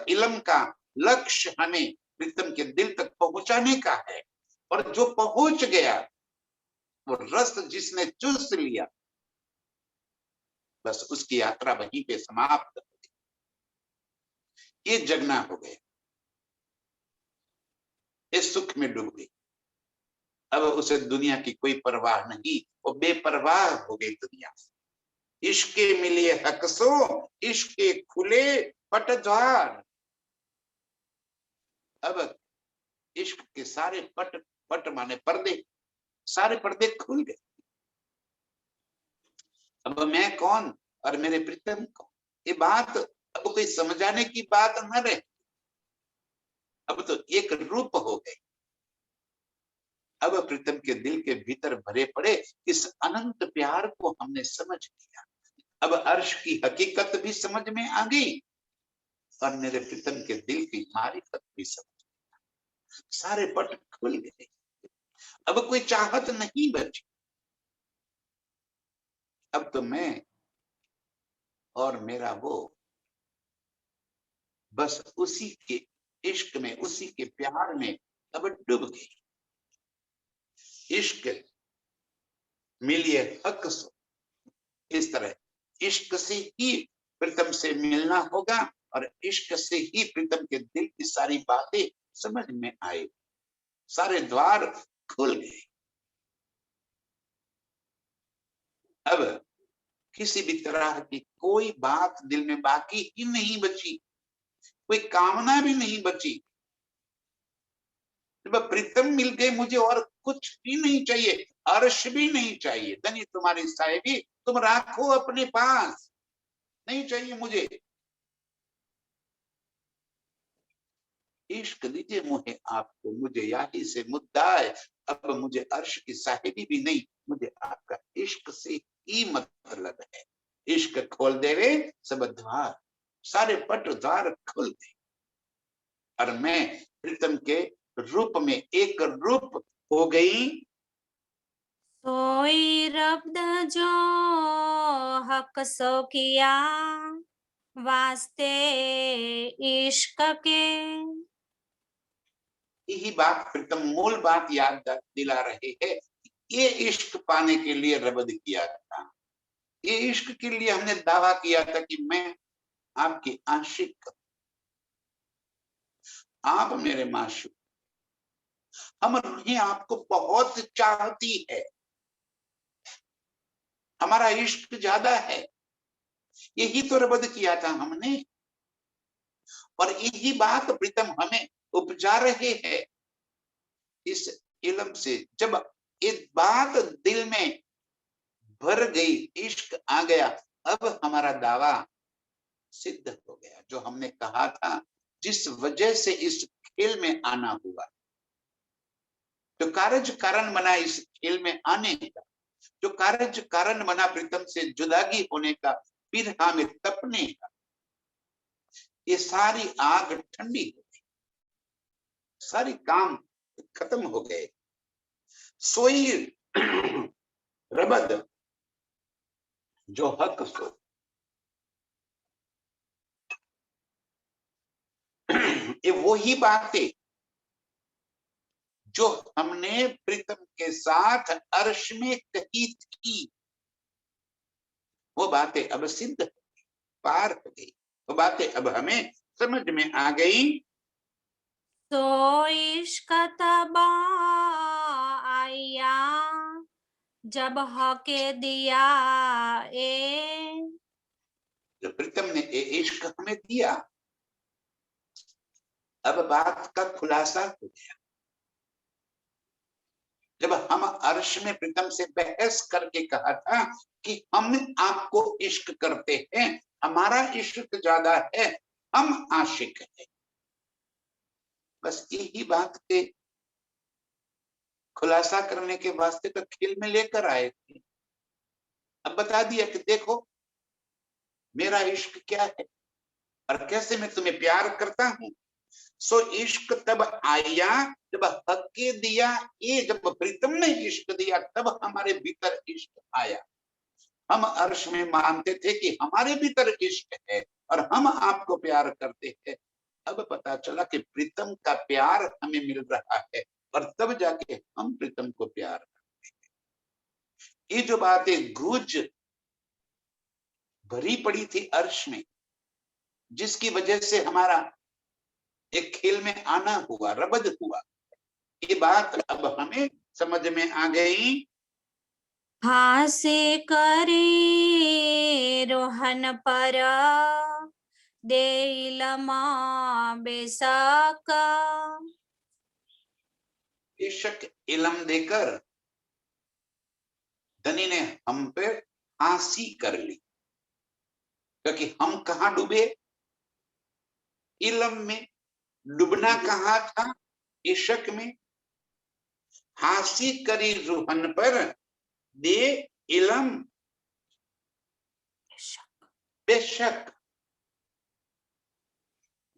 [SPEAKER 1] इलम का लक्ष्य हमें प्रीतम के दिल तक पहुंचाने का है। और जो पहुंच गया, वो रस जिसने चूस लिया, बस उसकी यात्रा वहीं पे समाप्त हो गई। ये जगना हो गया, इस सुख में डूब गई। अब उसे दुनिया की कोई परवाह नहीं, वो बेपरवाह हो गई दुनिया से। इश्के मिलिए हकसो, इश्के खुले पटद्वार। अब इश्क के सारे पट, पट माने पर्दे, सारे पर्दे खुल गए। अब मैं कौन और मेरे प्रीतम कौन, ये बात अब कोई समझाने की बात न रहे। अब तो एक रूप हो गए। अब प्रीतम के दिल के भीतर भरे पड़े इस अनंत प्यार को हमने समझ लिया। अब अर्श की हकीकत भी समझ में आ गई और मेरे प्रीतम के दिल की मारिफत भी समझ, सारे पट खुल गए। अब कोई चाहत नहीं बची। अब तो मैं और मेरा वो बस उसी के इश्क में, उसी के प्यार में अब डूब गई। इश्क मिलिए हक सो, इस तरह इश्क से ही प्रीतम से मिलना होगा और इश्क से ही प्रीतम के दिल की सारी बातें समझ में आए, सारे द्वार खुल गए। अब किसी भी तरह की कोई बात दिल में बाकी ही नहीं बची, कोई कामना भी नहीं बची। जब प्रीतम मिल गए, मुझे और कुछ भी नहीं चाहिए, अर्श भी नहीं चाहिए। धनी तुम्हारी साहिबी, तुम रखो अपने पास, नहीं चाहिए मुझे। इश्क दीजिए मुझे आपको, मुझे याही से मुद्दा है। अब मुझे अर्श की साहिबी भी नहीं, मुझे आपका इश्क से ही मतलब है। इश्क खोल दे रे सब द्वार, सारे पट द्वार खुल गए और मैं प्रीतम के रूप में एक रूप हो गई।
[SPEAKER 2] सोई रब्द जो हक सो किया, वास्ते इश्क के।
[SPEAKER 1] यही बात प्रीतम मूल बात याद दिला रहे हैं। ये इश्क पाने के लिए रबद किया था, ये इश्क के लिए हमने दावा किया था कि मैं आपकी आशिक, आप मेरे माशूक। हम रूहें आपको बहुत चाहती है, हमारा इश्क ज्यादा है। यही तो रबद किया था हमने और यही बात प्रीतम हमें उपजा रहे हैं इस इल्म से। जब एक बात दिल में भर गई, इश्क आ गया, अब हमारा दावा सिद्ध हो गया। जो हमने कहा था, जिस वजह से इस खेल में आना हुआ, जो कारज कारण बना इस खेल में आने का, जो कारज कारण बना प्रीतम से जुदागी होने का, बिरहा में तपने का, ये सारी आग ठंडी हो गई, सारी काम खत्म हो गए। सोई रबद जो हक सो, ये वही बातें जो हमने प्रीतम के साथ अर्श में कही थी, वो बातें अब सिद्ध पार हो गई। वो बातें अब हमें समझ में आ गई।
[SPEAKER 2] तो इश्क तबा आया, जब हके दिया ए।
[SPEAKER 1] जो प्रीतम ने ये इश्क हमें दिया, अब बात का खुलासा हो गया। जब हम अर्श में प्रीतम से बहस करके कहा था कि हम आपको इश्क करते हैं, हमारा इश्क ज्यादा है, हम आशिक हैं, बस यही बात के खुलासा करने के वास्ते तो खेल में लेकर आए थे। अब बता दिया कि देखो मेरा इश्क क्या है और कैसे मैं तुम्हें प्यार करता हूं। सो इश्क तब आया जब हक के दिया, ये जब प्रीतम ने इश्क दिया तब हमारे भीतर इश्क आया। हम अर्श में मानते थे कि हमारे भीतर इश्क है और हम आपको प्यार करते हैं। अब पता चला कि प्रीतम का प्यार हमें मिल रहा है और तब जाके हम प्रीतम को प्यार करते हैं। ये जो बातें गूंज भरी पड़ी थी अर्श में, जिसकी वजह से हमारा एक खेल में आना हुआ, रबद हुआ, ये बात अब हमें समझ में आ गई।
[SPEAKER 2] हासे करे रोहन पर देलमा बेसाका।
[SPEAKER 1] बेशक इलम देकर धनी ने हम पे फांसी कर ली, क्योंकि हम कहाँ डूबे, इलम में। डूबना कहाँ था, इश्क में। फांसी करी रूहन पर दे इलम, बेशक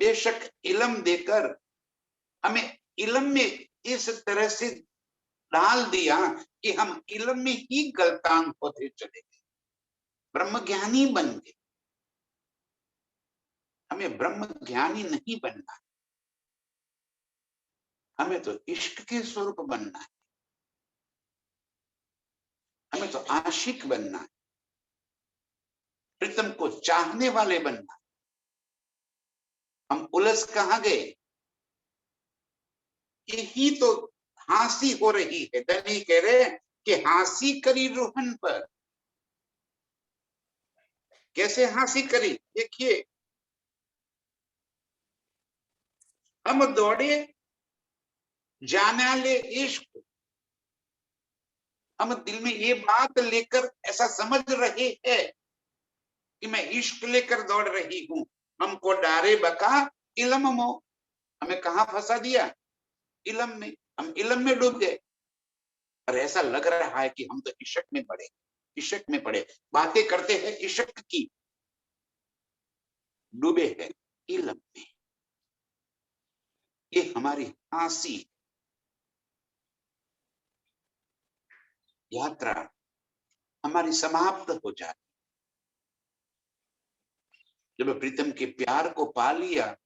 [SPEAKER 1] बेशक इलम देकर हमें इलम में इस तरह से डाल दिया कि हम इलम में ही गलतान होते चले गए, ब्रह्म ज्ञानी बन गए। हमें ब्रह्म ज्ञानी नहीं बनना, हमें तो इश्क के स्वरूप बनना है, हमें तो आशिक बनना है, प्रीतम को चाहने वाले बनना है। हम उलझ कहां गए, यही तो हंसी हो रही है। धनी कह रहे हैं कि हंसी करी रूहन पर। कैसे हंसी करी, देखिए हम दौड़े जाने ले इश्क, हम दिल में ये बात लेकर ऐसा समझ रहे हैं कि मैं इश्क लेकर दौड़ रही हूं। हमको डारे बका इलम मो, हमें कहां फंसा दिया, इलम में। हम इलम में डूब गए और ऐसा लग रहा है कि हम तो इश्क में पड़े, इश्क में पड़े, बातें करते हैं इश्क की, डूबे हैं इलम में। ये हमारी हंसी यात्रा हमारी समाप्त हो जाती। जब प्रीतम के प्यार को पा लिया,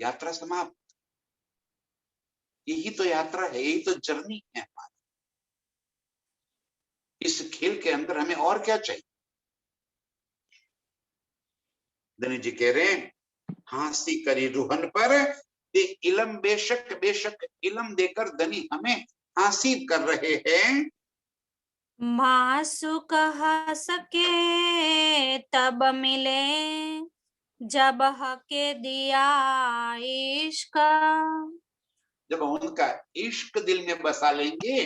[SPEAKER 1] यात्रा समाप्त। यही तो यात्रा है, यही तो जर्नी है हमारी। इस खेल के अंदर हमें और क्या चाहिए। धनी जी कह रहे हैं हंसी करी रूहन पर दे इलम, बेशक बेशक इलम देकर धनी हमें हंसी कर रहे हैं।
[SPEAKER 2] मासु कह सके तब मिले जब हके दिया इश्क।
[SPEAKER 1] जब उनका इश्क दिल में बसा लेंगे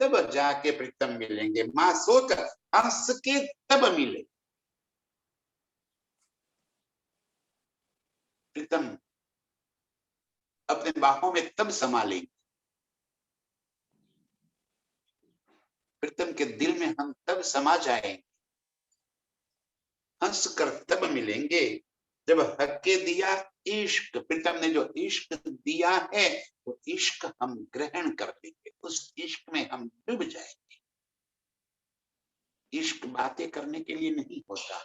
[SPEAKER 1] तब जाके प्रीतम मिलेंगे। मां सोच हंस के तब मिले प्रीतम, अपने बाहों में तब समा लेंगे। प्रीतम के दिल में हम तब समा जाएंगे, हंस कर तब मिलेंगे जब हक दिया इश्क। प्रीतम ने जो इश्क दिया है वो इश्क हम ग्रहण कर लेंगे, उस इश्क में हम डूब जाएंगे। इश्क बातें करने के लिए नहीं होता,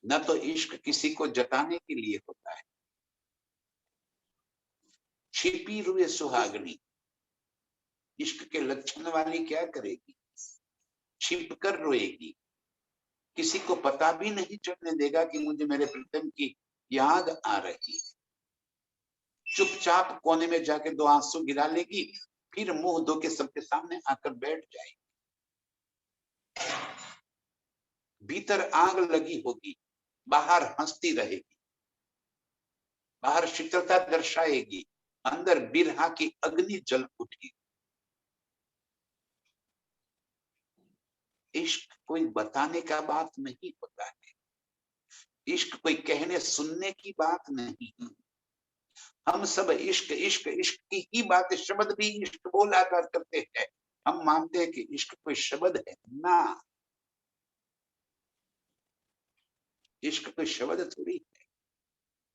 [SPEAKER 1] न तो इश्क किसी को जताने के लिए होता है। छिपी रुए सुहागनी इश्क के लक्षण वाली क्या करेगी, छिप कर रोएगी, किसी को पता भी नहीं चलने देगा कि मुझे मेरे प्रीतम की याद आ रही है। चुपचाप कोने में जाके दो आंसू गिरा लेगी, फिर मुंह धो के सबके सामने आकर बैठ जाएगी। भीतर आग लगी होगी, बाहर हंसती रहेगी, बाहर शीतलता दर्शाएगी, अंदर बिरहा की अग्नि जल उठेगी। इश्क कोई बताने का बात नहीं होता है, इश्क कोई कहने सुनने की बात नहीं। हम सब इश्क इश्क इश्क की ही बात, शब्द भी इश्क बोला करते हैं, हम मानते हैं कि इश्क कोई शब्द है ना, इश्क कोई शब्द थोड़ी है,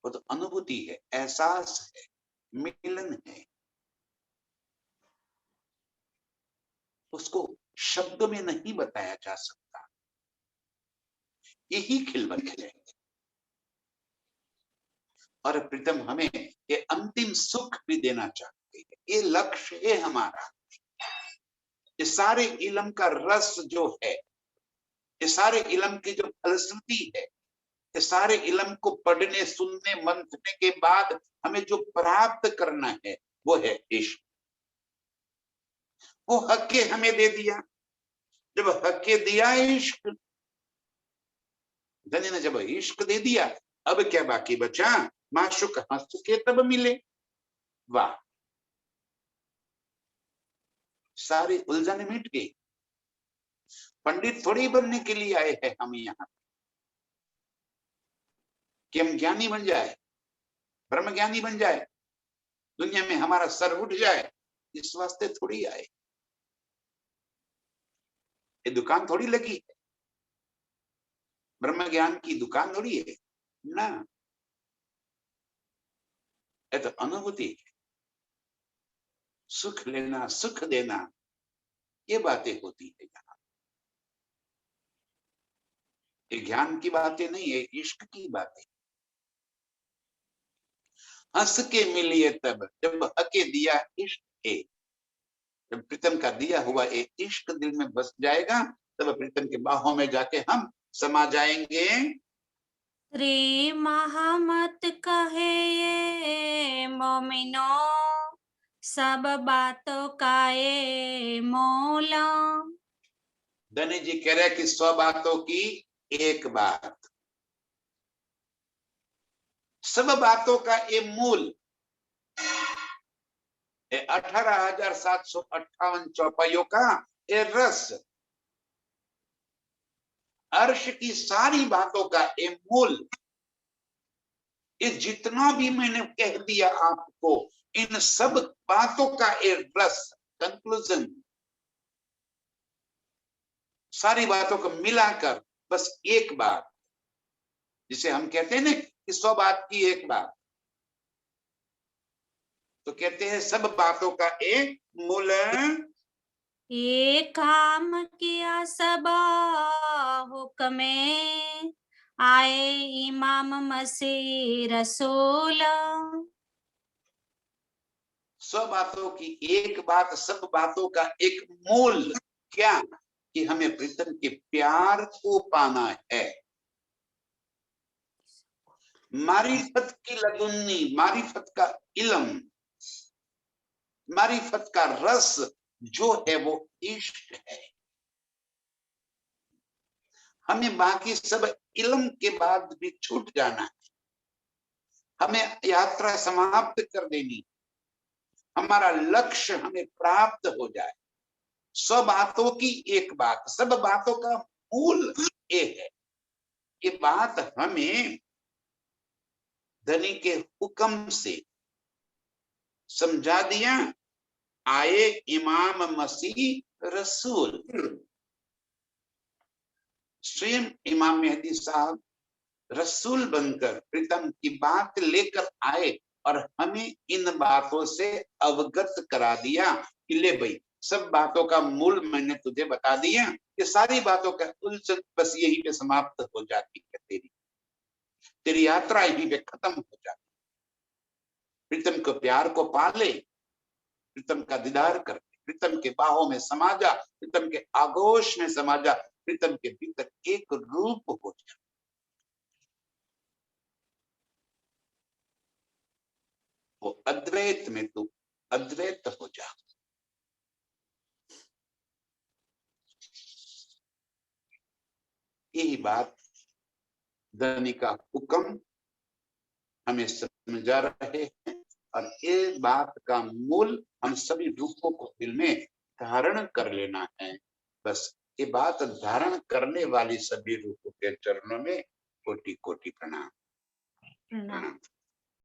[SPEAKER 1] वो तो अनुभूति है, एहसास है, मिलन है। उसको शब्द में नहीं बताया जा सकता। यही खिलवत है। और प्रीतम हमें ये अंतिम सुख भी देना चाहते हैं, ये लक्ष्य है हमारा। ये सारे इलम का रस जो है, ये सारे इलम की जो फलश्रुति है, ये सारे इलम को पढ़ने, सुनने, मंथने के बाद हमें जो प्राप्त करना है वो है इश्क। वो हक हमें दे दिया। जब हक दिया इश्क, धनी ने जब इश्क दे दिया, अब क्या बाकी बचा? माशुक हंस के तब मिले। वाह, सारी उलझन मिट गई। पंडित थोड़ी बनने के लिए आए हैं हम यहाँ कि हम ज्ञानी बन जाए, ब्रह्म ज्ञानी बन जाए, दुनिया में हमारा सर उठ जाए, इस वास्ते थोड़ी आए। ये दुकान थोड़ी लगी है, ब्रह्म ज्ञान की दुकान थोड़ी है ना। ये तो अनुभूति है, सुख लेना, सुख देना, ये बातें होती है यहाँ। ये ज्ञान की बातें नहीं है, इश्क की बातें। हंस के मिलिए तब, जब हके दिया इश्क है। जब प्रीतम का दिया हुआ ये इश्क दिल में बस जाएगा, तब प्रीतम के बाहों में जाके हम समा जाएंगे।
[SPEAKER 2] श्री महामत कहे ये मोमिनो, सब बातों का ये मौला।
[SPEAKER 1] धनी जी कह रहे कि 100 बातों की एक बात, सब बातों का ये मूल। 18,758 चौपाइयों का ये रस, अर्श की सारी बातों का ये मूल। ये जितना भी मैंने कह दिया आपको, इन सब बातों का ये रस, कंक्लूजन, सारी बातों को मिलाकर बस एक बात, जिसे हम कहते हैं ना कि 100 बात की एक बात, तो कहते हैं सब बातों का एक मूल।
[SPEAKER 2] ये काम किया सब हुक्मे, आए इमाम मसीह रसूल।
[SPEAKER 1] 100 बातों की एक बात, सब बातों का एक मूल। क्या? कि हमें प्रीतम के प्यार को पाना है। मारिफत की लदुन्नी, मारिफत का इल्म, मारिफत का रस जो है वो इश्क है। हमें बाकी सब इल्म के बाद भी छूट जाना है, हमें यात्रा समाप्त कर देनी, हमारा लक्ष्य हमें प्राप्त हो जाए। 100 बातों की एक बात, सब बातों का मूल ये है। ये बात हमें धनी के हुक्म से समझा दिया, आए इमाम मसीह रसूल। स्वयं इमाम मेहदी साहब रसूल बनकर प्रीतम की बात लेकर आए और हमें इन बातों से अवगत करा दिया कि ले भाई, सब बातों का मूल मैंने तुझे बता दिया। ये सारी बातों का उलझन बस यही पे समाप्त हो जाती है, तेरी तेरी यात्रा यही पे खत्म हो जाती। प्रीतम को प्यार को पाले, प्रीतम का दीदार कर, प्रीतम के बाहों में समा जा, प्रीतम के आगोश में समा जा, प्रीतम के भीतर एक रूप हो जा। वो अद्वैत में तू अद्वैत हो जा। यही बात धनी का हुक्म हमें समझा रहे हैं, और ये बात का मूल हम सभी रूपों को दिल में धारण कर लेना है। बस ये बात धारण करने वाली सभी रूपों के चरणों में कोटि कोटि प्रणाम।
[SPEAKER 2] प्रणाम।